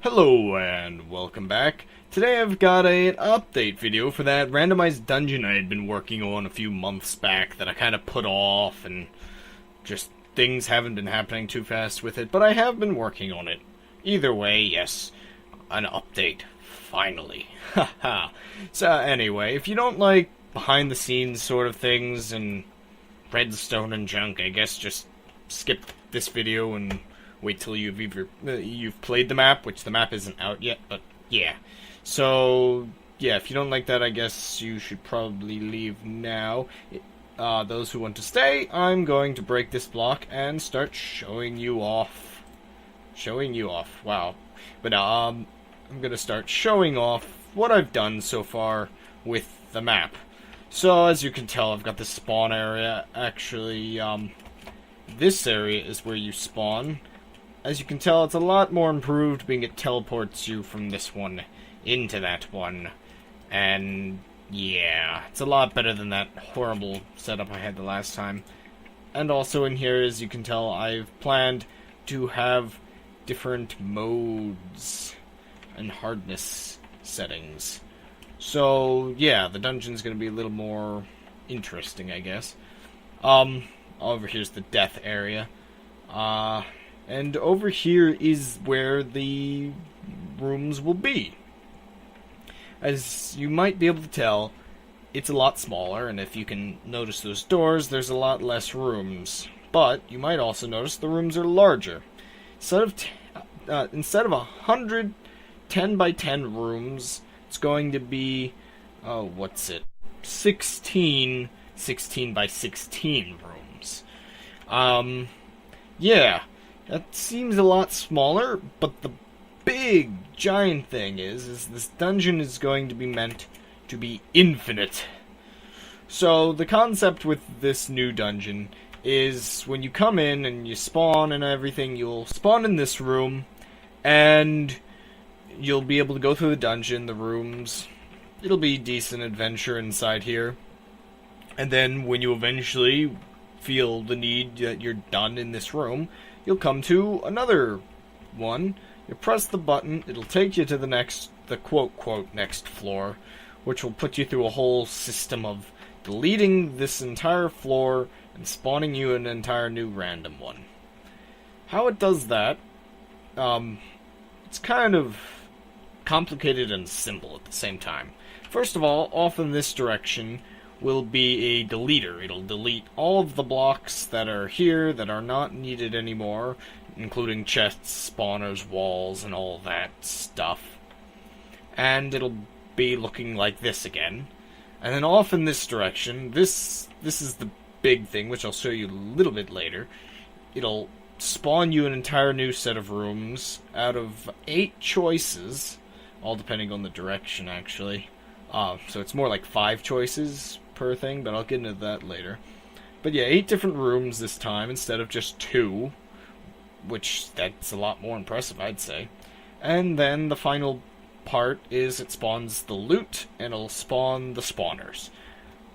Hello and welcome back. Today I've got an update video for that randomized dungeon I had been working on a few months back that I kind of put off and just things haven't been happening too fast with it, but I have been working on it. Either way, yes, an update. Finally. Haha. So anyway, if you don't like behind the scenes sort of things and redstone and junk, I guess just skip this video and wait till you've played the map, which the map isn't out yet, but yeah. So, yeah, if you don't like that, I guess you should probably leave now. Those who want to stay, I'm going to break this block and start showing you off. Wow. But, I'm gonna start showing off what I've done so far with the map. So, as you can tell, I've got this spawn area. Actually, this area is where you spawn. As you can tell, it's a lot more improved, being it teleports you from this one into that one. And, yeah, it's a lot better than that horrible setup I had the last time. And also in here, as you can tell, I've planned to have different modes and hardness settings. So, yeah, the dungeon's gonna be a little more interesting, I guess. Over here's the death area. And over here is where the rooms will be. As you might be able to tell, it's a lot smaller, and if you can notice those doors, there's a lot less rooms. But you might also notice the rooms are larger. Instead of 100 10 by 10 rooms, it's going to be, 16 by 16 rooms. Yeah. That seems a lot smaller, but the big, giant thing is this dungeon is going to be meant to be infinite. So, the concept with this new dungeon is when you come in and you spawn and everything, you'll spawn in this room, and you'll be able to go through the dungeon, the rooms. It'll be decent adventure inside here. And then when you eventually feel the need that you're done in this room, you'll come to another one. You press the button, it'll take you to the quote-quote next floor, which will put you through a whole system of deleting this entire floor and spawning you an entire new random one. How it does that, it's kind of complicated and simple at the same time. First of all, off in this direction will be a deleter. It'll delete all of the blocks that are here that are not needed anymore, including chests, spawners, walls, and all that stuff. And it'll be looking like this again. And then off in this direction, this is the big thing, which I'll show you a little bit later. It'll spawn you an entire new set of rooms out of 8 choices, all depending on the direction, actually. So it's more like 5 choices per thing, but I'll get into that later. But yeah, 8 different rooms this time instead of just 2, which that's a lot more impressive, I'd say. And then the final part is it spawns the loot, and it'll spawn the spawners.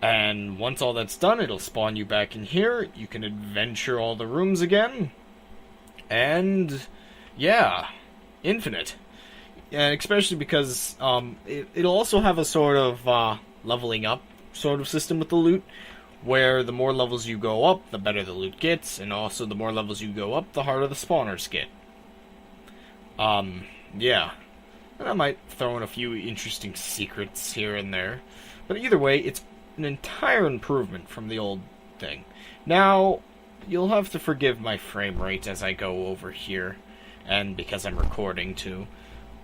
And once all that's done, it'll spawn you back in here. You can adventure all the rooms again. And yeah, infinite. And especially because it'll also have a sort of leveling up sort of system with the loot, where the more levels you go up, the better the loot gets, and also the more levels you go up, the harder the spawners get. Yeah. And I might throw in a few interesting secrets here and there. But either way, it's an entire improvement from the old thing. Now, you'll have to forgive my frame rate as I go over here, and because I'm recording too.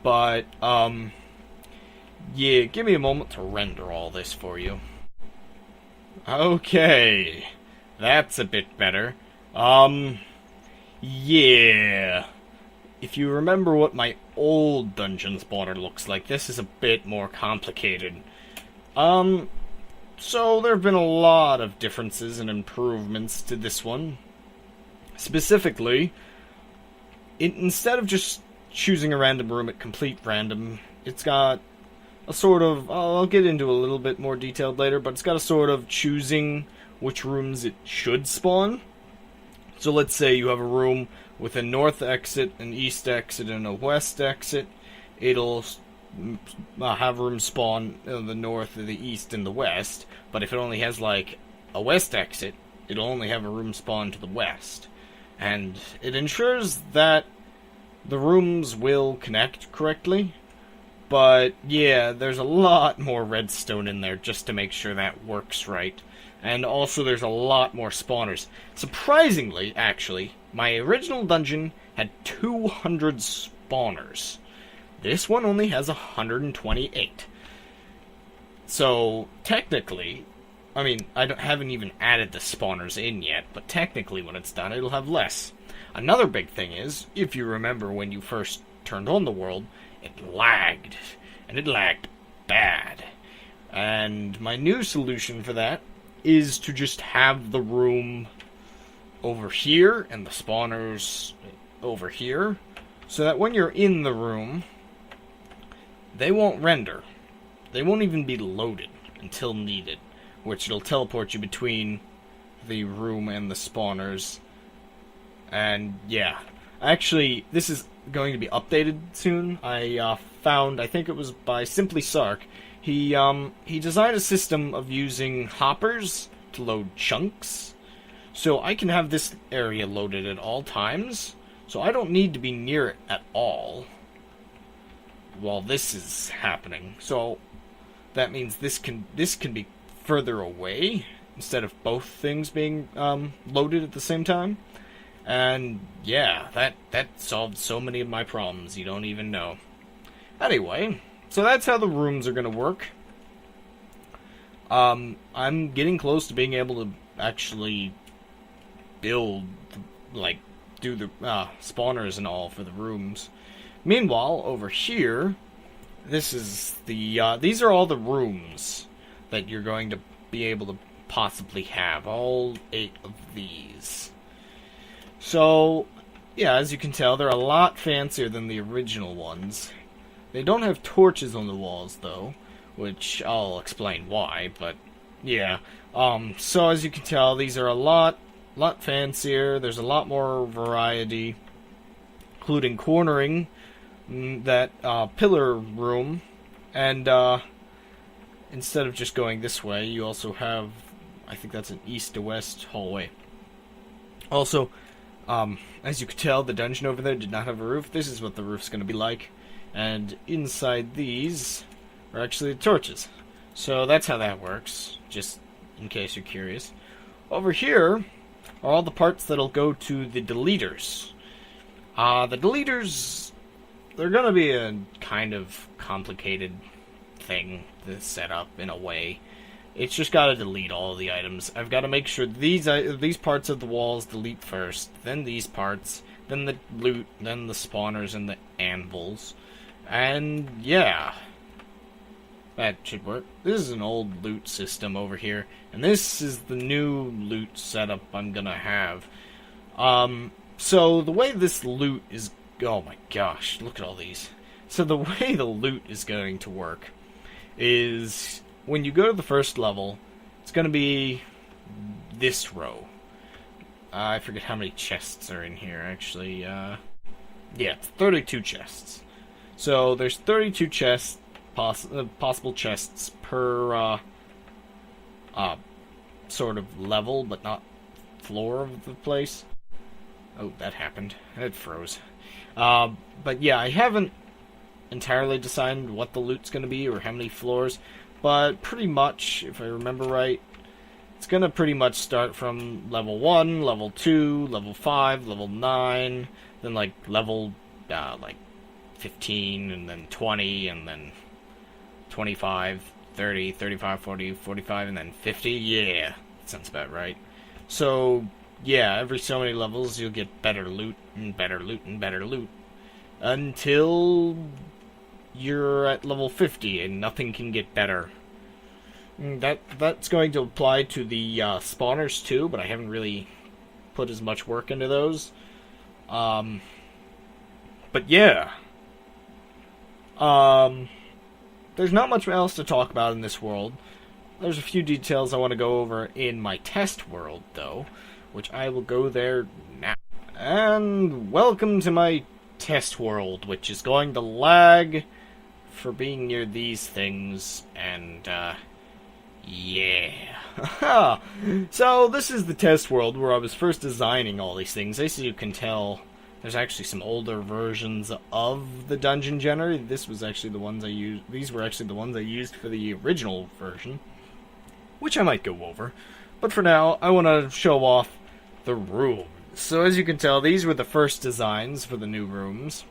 But, yeah, give me a moment to render all this for you. Okay, that's a bit better. Yeah. If you remember what my old dungeon spawner looks like, this is a bit more complicated. So there have been a lot of differences and improvements to this one. Specifically, instead of just choosing a random room at complete random, it's got a sort of, I'll get into a little bit more detailed later, but it's got a sort of choosing which rooms it should spawn. So let's say you have a room with a north exit, an east exit, and a west exit. It'll have room spawn in the north, the east, and the west. But if it only has like a west exit, it'll only have a room spawn to the west. And it ensures that the rooms will connect correctly. But yeah, there's a lot more redstone in there just to make sure that works right. And also there's a lot more spawners. Surprisingly, actually, my original dungeon had 200 spawners. This one only has 128. So, technically, I mean, haven't even added the spawners in yet, but technically when it's done, it'll have less. Another big thing is, if you remember when you first turned on the world, it lagged. And it lagged bad. And my new solution for that is to just have the room over here and the spawners over here, so that when you're in the room, they won't render. They won't even be loaded until needed, which it'll teleport you between the room and the spawners. And yeah, actually, this is going to be updated soon. I found, I think it was by Simply Sark, he designed a system of using hoppers to load chunks, so I can have this area loaded at all times, so I don't need to be near it at all while this is happening. So that means this can be further away instead of both things being loaded at the same time. And yeah, that solved so many of my problems, you don't even know. Anyway, so that's how the rooms are going to work. I'm getting close to being able to actually build, like, do the spawners and all for the rooms. Meanwhile, over here, this is the these are all the rooms that you're going to be able to possibly have. All 8 of these. So, yeah, as you can tell, they're a lot fancier than the original ones. They don't have torches on the walls, though, which I'll explain why, but yeah. So as you can tell, these are a lot fancier. There's a lot more variety, including cornering that pillar room, and instead of just going this way, you also have, I think that's an east to west hallway. Also, as you can tell, the dungeon over there did not have a roof. This is what the roof's going to be like. And inside these are actually the torches. So that's how that works, just in case you're curious. Over here are all the parts that'll go to the deleters. The deleters, they're going to be a kind of complicated thing to set up in a way. It's just got to delete all the items. I've got to make sure these parts of the walls delete first, then these parts, then the loot, then the spawners and the anvils. And yeah, that should work. This is an old loot system over here, and this is the new loot setup I'm gonna have. So the way this loot is, oh my gosh, look at all these. So the way the loot is going to work is when you go to the first level, it's gonna be this row. I forget how many chests are in here, actually. Yeah, it's 32 chests. So there's 32 chests, possible chests per sort of level, but not floor of the place. Oh, that happened. It froze. But yeah, I haven't entirely decided what the loot's going to be or how many floors, but pretty much, if I remember right, it's going to pretty much start from level 1, level 2, level 5, level 9, then like level like 15, and then 20, and then 25, 30, 35, 40, 45, and then 50. Yeah, that sounds about right. So, yeah, every so many levels you'll get better loot, and better loot, and better loot, until you're at level 50, and nothing can get better. That's going to apply to the spawners too, but I haven't really put as much work into those. But yeah. There's not much else to talk about in this world. There's a few details I want to go over in my test world, though, which I will go there now. And welcome to my test world, which is going to lag for being near these things, and, yeah. So, this is the test world where I was first designing all these things. As you can tell, there's actually some older versions of the dungeon generator. This was actually the ones I used. These were actually the ones I used for the original version, which I might go over. But for now, I want to show off the rooms. So as you can tell, these were the first designs for the new rooms.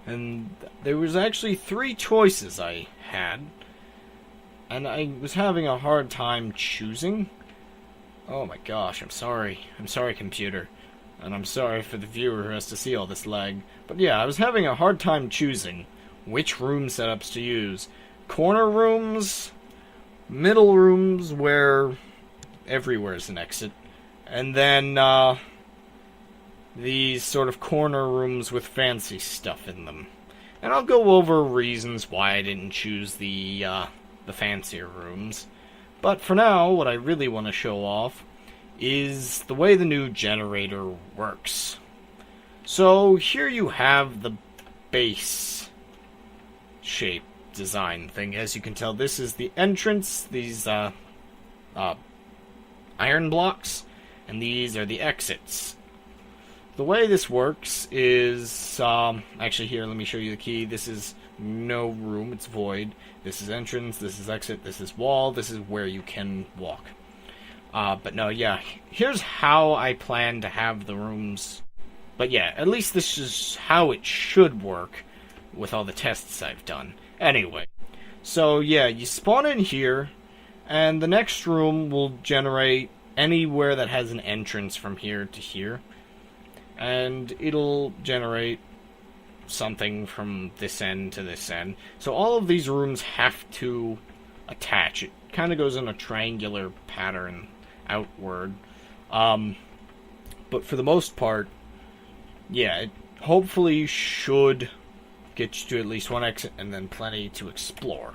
And there was actually 3 choices I had. And I was having a hard time choosing. Oh my gosh, I'm sorry. I'm sorry, computer. And I'm sorry for the viewer who has to see all this lag. But yeah, I was having a hard time choosing which room setups to use. Corner rooms, middle rooms where everywhere is an exit, and then these sort of corner rooms with fancy stuff in them. And I'll go over reasons why I didn't choose the fancier rooms. But for now, what I really want to show off is the way the new generator works. So here you have the base shape design thing. As you can tell, this is the entrance, these iron blocks, and these are the exits. The way this works is, actually here, let me show you the key. This is no room, it's void. This is entrance, this is exit, this is wall, this is where you can walk. But no, yeah, here's how I plan to have the rooms. But yeah, at least this is how it should work with all the tests I've done. Anyway, so yeah, you spawn in here, and the next room will generate anywhere that has an entrance from here to here. And it'll generate something from this end to this end. So all of these rooms have to attach. It kind of goes in a triangular pattern outward. But for the most part, yeah, it hopefully should get you to at least one exit and then plenty to explore.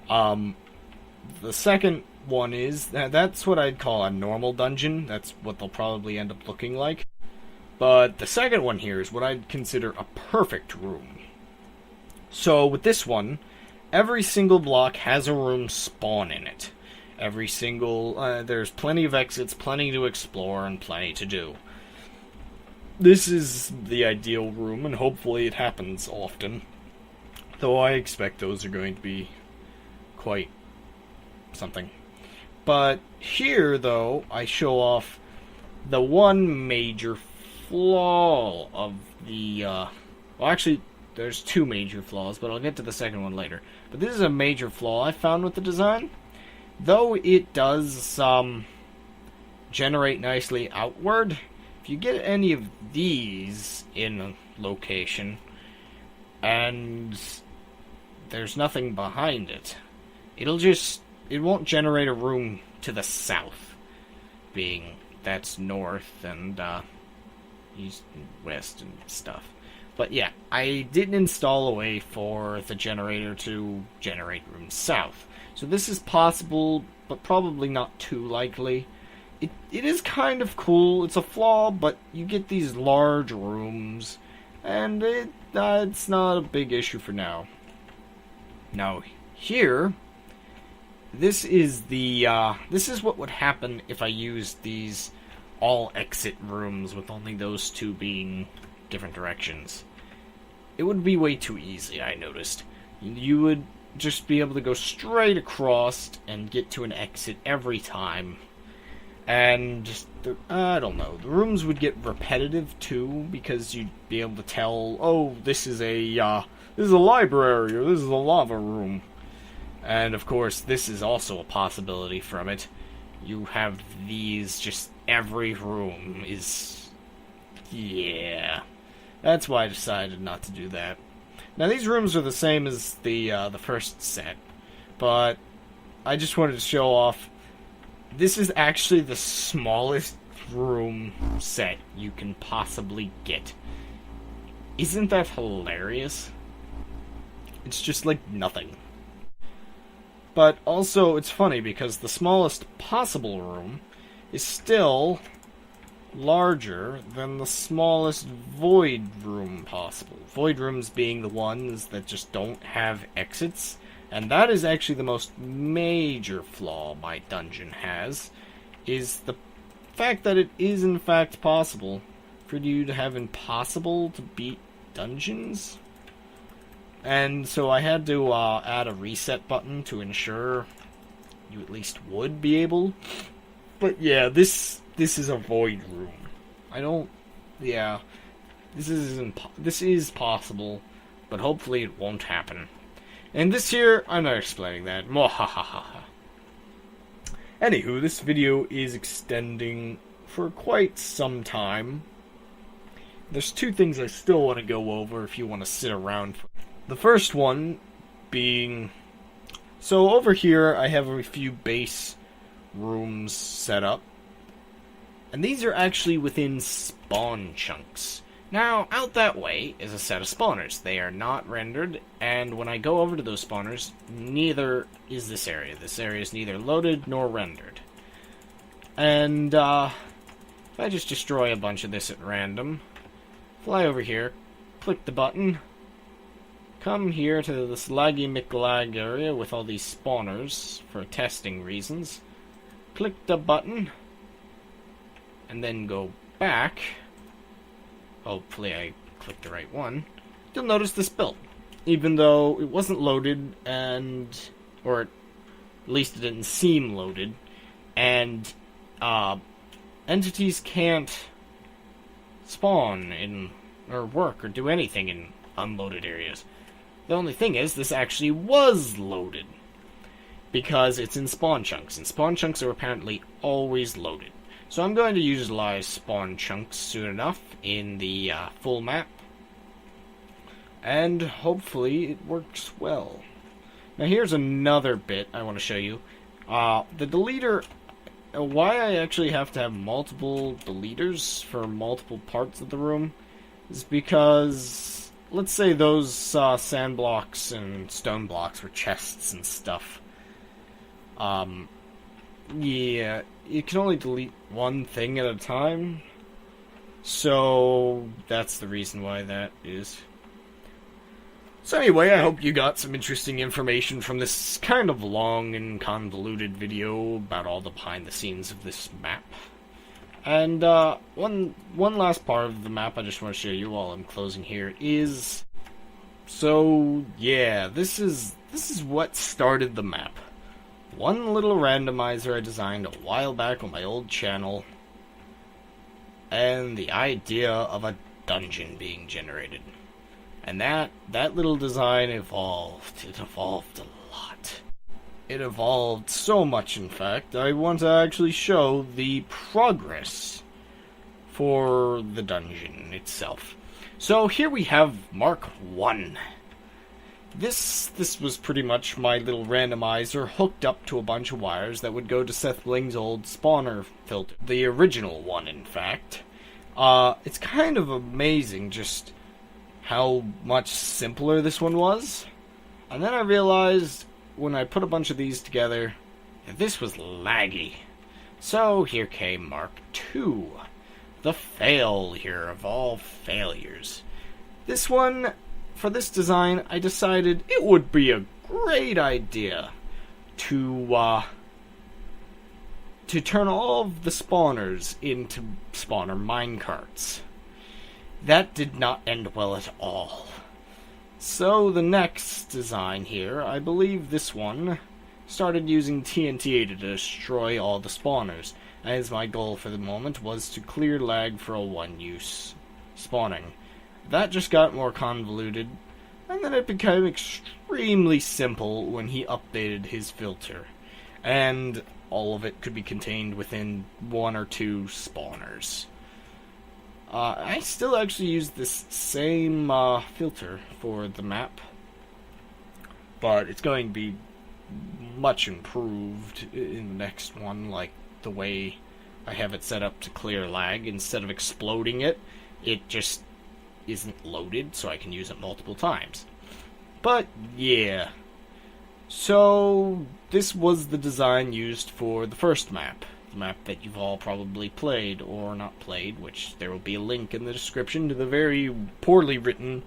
The second one is, that's what I'd call a normal dungeon. That's what they'll probably end up looking like. But the second one here is what I'd consider a perfect room. So with this one, every single block has a room spawn in it. Every single, there's plenty of exits, plenty to explore, and plenty to do. This is the ideal room, and hopefully it happens often. Though I expect those are going to be quite something. But here, though, I show off the one major flaw of the, well, actually, there's 2 major flaws, but I'll get to the second one later. But this is a major flaw I found with the design. Though it does, generate nicely outward, if you get any of these in a location, and there's nothing behind it, it won't generate a room to the south, being that's north and, east and west and stuff. But yeah, I didn't install a way for the generator to generate rooms south. So this is possible, but probably not too likely. It is kind of cool. It's a flaw, but you get these large rooms, and it's not a big issue for now. Now, here, this is what would happen if I used these all exit rooms with only those 2 being different directions. It would be way too easy, I noticed. You would just be able to go straight across and get to an exit every time. And I don't know, the rooms would get repetitive too, because you'd be able to tell, oh, this is a library, or this is a lava room. And of course, this is also a possibility from it. You have these, just every room is, yeah. That's why I decided not to do that. Now, these rooms are the same as the first set, but I just wanted to show off, this is actually the smallest room set you can possibly get. Isn't that hilarious? It's just like nothing. But also, it's funny because the smallest possible room is still larger than the smallest void room possible. Void rooms being the ones that just don't have exits. And that is actually the most major flaw my dungeon has, is the fact that it is in fact possible for you to have impossible to beat dungeons. And so I had to add a reset button to ensure you at least would be able. But yeah, this is a void room. This is possible, but hopefully it won't happen. And this here, I'm not explaining that. Mwahahaha. Anywho, this video is extending for quite some time. There's two things I still want to go over if you want to sit around. The first one being... So over here, I have a few base rooms set up. And these are actually within spawn chunks. Now, out that way is a set of spawners. They are not rendered, and when I go over to those spawners, neither is this area. This area is neither loaded nor rendered. And, if I just destroy a bunch of this at random, fly over here, click the button, come here to this laggy McLag area with all these spawners for testing reasons, click the button, and then go back. Hopefully I clicked the right one. You'll notice this built. Even though it wasn't loaded or at least it didn't seem loaded, and entities can't spawn in or work or do anything in unloaded areas. The only thing is, this actually was loaded because it's in spawn chunks, and spawn chunks are apparently always loaded. So I'm going to utilize spawn chunks soon enough in the full map, and hopefully it works well. Now here's another bit I want to show you. The deleter, why I actually have to have multiple deleters for multiple parts of the room is because, let's say those sand blocks and stone blocks were chests and stuff. Yeah, you can only delete one thing at a time, so that's the reason why that is. So anyway, I hope you got some interesting information from this kind of long and convoluted video about all the behind the scenes of this map. And one last part of the map I just want to show you while I'm closing here is, so yeah, this is what started the map. One little randomizer I designed a while back on my old channel, and the idea of a dungeon being generated. And that little design evolved. It evolved a lot. It evolved so much, in fact, I want to actually show the progress for the dungeon itself. So here we have Mark 1. This was pretty much my little randomizer hooked up to a bunch of wires that would go to Seth Bling's old spawner filter. The original one, in fact. It's kind of amazing just how much simpler this one was. And then I realized when I put a bunch of these together that this was laggy. So here came Mark 2. The failure of all failures. This one, for this design, I decided it would be a great idea to turn all of the spawners into spawner minecarts. That did not end well at all. So the next design here, I believe this one, started using TNT to destroy all the spawners, as my goal for the moment was to clear lag for a one-use spawning. That just got more convoluted, and then it became extremely simple when he updated his filter, and all of it could be contained within one or two spawners. I still actually use this same filter for the map, but it's going to be much improved in the next one, like the way I have it set up to clear lag. Instead of exploding it, it just isn't loaded, so I can use it multiple times. But yeah, so this was the design used for the first map, the map that you've all probably played or not played, which there will be a link in the description to the very poorly written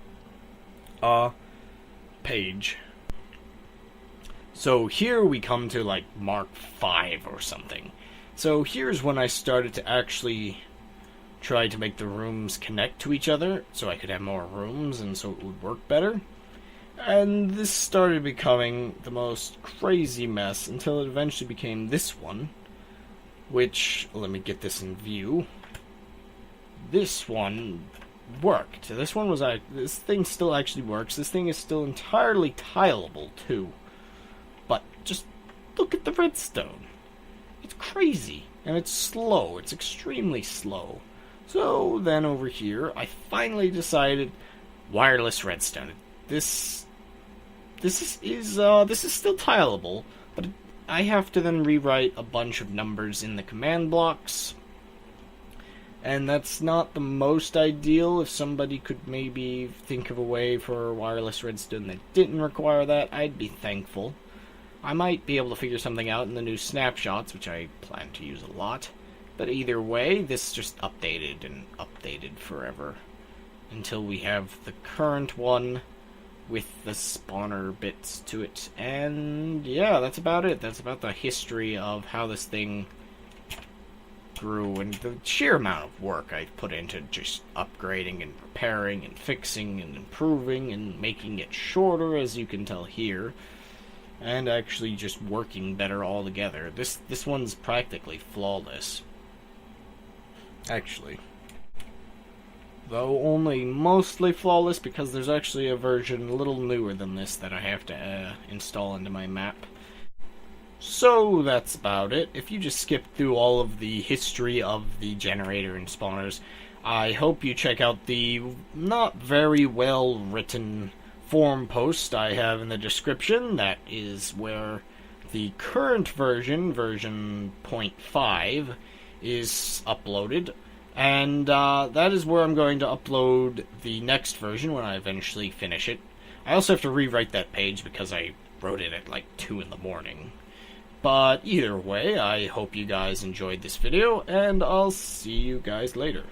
page. So here we come to like Mark 5 or something. So here's when I started to actually try to make the rooms connect to each other so I could have more rooms and so it would work better. And this started becoming the most crazy mess until it eventually became this one, which, let me get this in view. This one worked. This thing still actually works. This thing is still entirely tileable too. But just look at the redstone. It's crazy. And it's slow. It's extremely slow. So then over here, I finally decided wireless redstone. This is still tileable, but I have to then rewrite a bunch of numbers in the command blocks. And that's not the most ideal. If somebody could maybe think of a way for wireless redstone that didn't require that, I'd be thankful. I might be able to figure something out in the new snapshots, which I plan to use a lot. But either way, this just updated and updated forever. Until we have the current one with the spawner bits to it. And yeah, that's about it. That's about the history of how this thing grew and the sheer amount of work I've put into just upgrading and repairing and fixing and improving and making it shorter, as you can tell here, and actually just working better altogether. This one's practically flawless, actually, though only mostly flawless because there's actually a version a little newer than this that I have to install into my map. So that's about it. If you just skipped through all of the history of the generator and spawners, I hope you check out the not very well written forum post I have in the description. That is where the current version 0.5, is uploaded. And that is where I'm going to upload the next version when I eventually finish it. I also have to rewrite that page because I wrote it at like 2 in the morning. But either way, I hope you guys enjoyed this video, and I'll see you guys later.